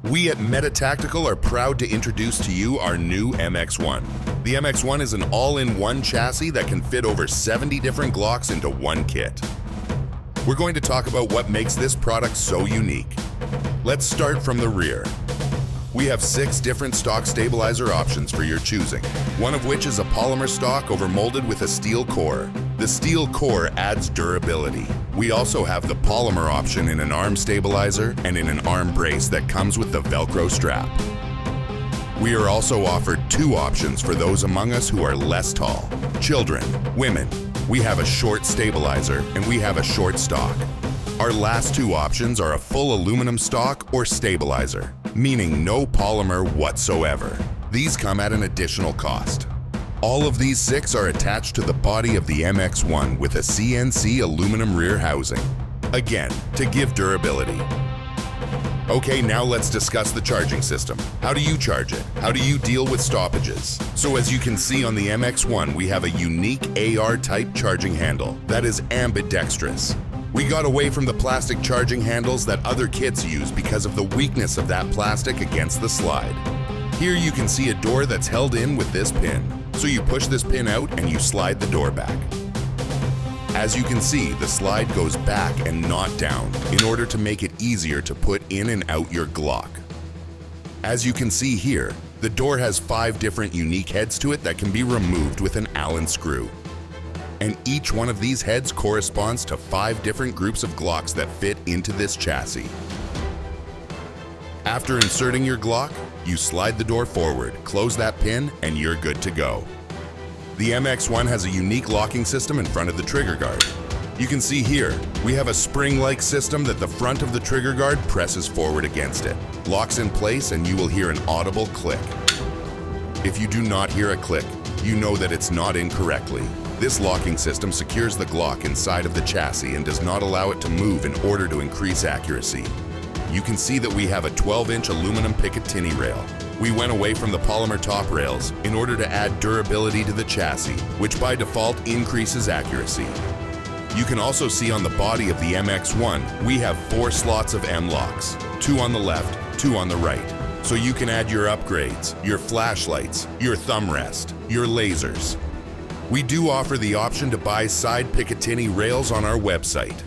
We at Meta Tactical are proud to introduce to you our new MX-1. The MX-1 is an all-in-one chassis that can fit over 70 different Glocks into one kit. We're going to talk about what makes this product so unique. Let's start from the rear. We have 6 different stock stabilizer options for your choosing, one of which is a polymer stock overmolded with a steel core. The steel core adds durability. We also have the polymer option in an arm stabilizer and in an arm brace that comes with the Velcro strap. We are also offered 2 options for those among us who are less tall. Children, women. We have a short stabilizer and we have a short stock. Our last 2 options are a full aluminum stock or stabilizer, meaning no polymer whatsoever. These come at an additional cost. All of these 6 are attached to the body of the MX-1 with a CNC aluminum rear housing. Again, to give durability. Okay, now let's discuss the charging system. How do you charge it? How do you deal with stoppages? So as you can see on the MX-1, we have a unique AR-type charging handle that is ambidextrous. We got away from the plastic charging handles that other kits use because of the weakness of that plastic against the slide. Here you can see a door that's held in with this pin. So you push this pin out and you slide the door back. As you can see, the slide goes back and not down in order to make it easier to put in and out your Glock. As you can see here, the door has 5 different unique heads to it that can be removed with an Allen screw. And each one of these heads corresponds to 5 different groups of Glocks that fit into this chassis. After inserting your Glock, you slide the door forward, close that pin, and you're good to go. The MX-1 has a unique locking system in front of the trigger guard. You can see here, we have a spring-like system that the front of the trigger guard presses forward against it, locks in place, and you will hear an audible click. If you do not hear a click, you know that it's not in correctly. This locking system secures the Glock inside of the chassis and does not allow it to move in order to increase accuracy. You can see that we have a 12-inch aluminum Picatinny rail. We went away from the polymer top rails in order to add durability to the chassis, which by default increases accuracy. You can also see on the body of the MX-1, we have 4 slots of M-locks, 2 on the left, 2 on the right. So you can add your upgrades, your flashlights, your thumb rest, your lasers. We do offer the option to buy side Picatinny rails on our website.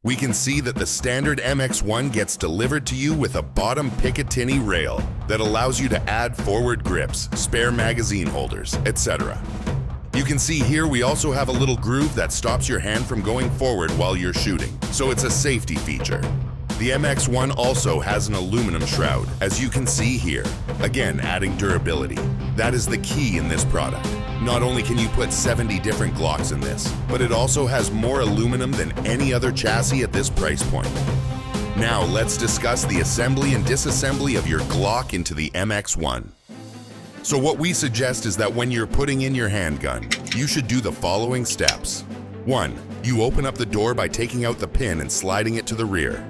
We can see that the standard MX-1 gets delivered to you with a bottom Picatinny rail that allows you to add forward grips, spare magazine holders, etc. You can see here we also have a little groove that stops your hand from going forward while you're shooting, so it's a safety feature. The MX-1 also has an aluminum shroud, as you can see here, again adding durability. That is the key in this product. Not only can you put 70 different Glocks in this, but it also has more aluminum than any other chassis at this price point. Now let's discuss the assembly and disassembly of your Glock into the MX-1. So what we suggest is that when you're putting in your handgun, you should do the following steps. 1. You open up the door by taking out the pin and sliding it to the rear.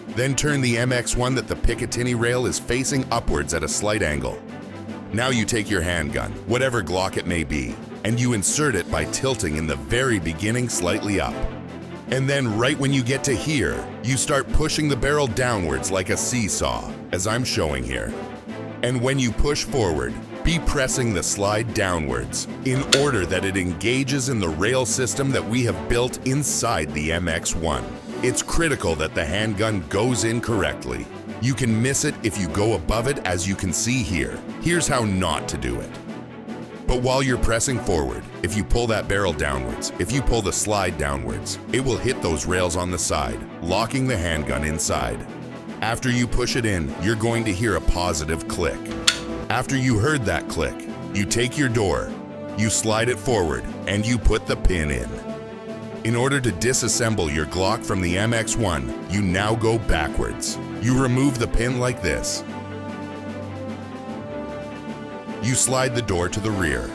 Then turn the MX-1 that the Picatinny rail is facing upwards at a slight angle. Now you take your handgun, whatever Glock it may be, and you insert it by tilting in the very beginning slightly up. And then right when you get to here, you start pushing the barrel downwards like a seesaw, as I'm showing here. And when you push forward, be pressing the slide downwards in order that it engages in the rail system that we have built inside the MX-1. It's critical that the handgun goes in correctly. You can miss it if you go above it, as you can see here. Here's how not to do it. But while you're pressing forward, if you pull that barrel downwards, if you pull the slide downwards, it will hit those rails on the side, locking the handgun inside. After you push it in, you're going to hear a positive click. After you heard that click, you take your door, you slide it forward, and you put the pin in. In order to disassemble your Glock from the MX-1, you now go backwards. You remove the pin like this. You slide the door to the rear.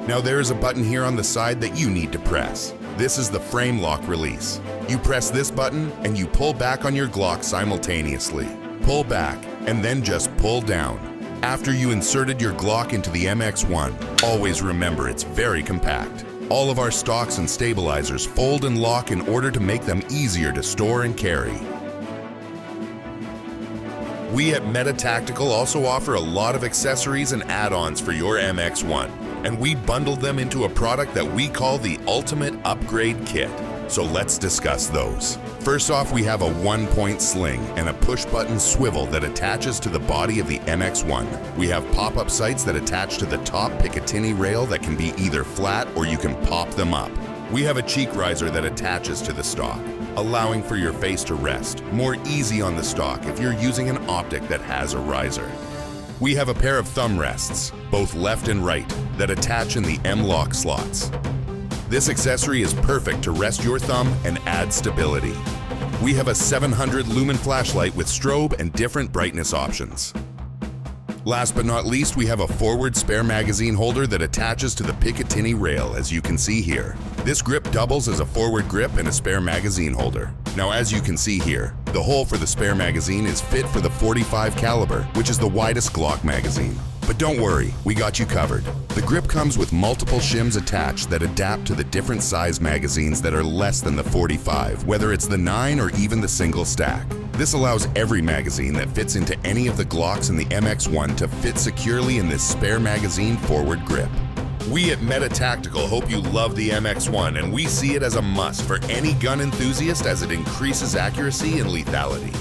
Now there is a button here on the side that you need to press. This is the frame lock release. You press this button and you pull back on your Glock simultaneously. Pull back and then just pull down. After you inserted your Glock into the MX-1, always remember it's very compact. All of our stocks and stabilizers fold and lock in order to make them easier to store and carry. We at Meta Tactical also offer a lot of accessories and add-ons for your MX-1, and we bundled them into a product that we call the Ultimate Upgrade Kit. So let's discuss those. First off, we have a 1-point sling and a push-button swivel that attaches to the body of the MX-1. We have pop-up sights that attach to the top Picatinny rail that can be either flat or you can pop them up. We have a cheek riser that attaches to the stock, allowing for your face to rest more easy on the stock if you're using an optic that has a riser. We have a pair of thumb rests, both left and right, that attach in the M-LOK slots. This accessory is perfect to rest your thumb and add stability. We have a 700 lumen flashlight with strobe and different brightness options. Last but not least, we have a forward spare magazine holder that attaches to the Picatinny rail, as you can see here. This grip doubles as a forward grip and a spare magazine holder. Now, as you can see here, the hole for the spare magazine is fit for the .45 caliber, which is the widest Glock magazine. But don't worry, we got you covered. The grip comes with multiple shims attached that adapt to the different size magazines that are less than the .45, whether it's the 9 or even the single stack. This allows every magazine that fits into any of the Glocks in the MX-1 to fit securely in this spare magazine forward grip. We at Meta Tactical hope you love the MX-1, and we see it as a must for any gun enthusiast as it increases accuracy and lethality.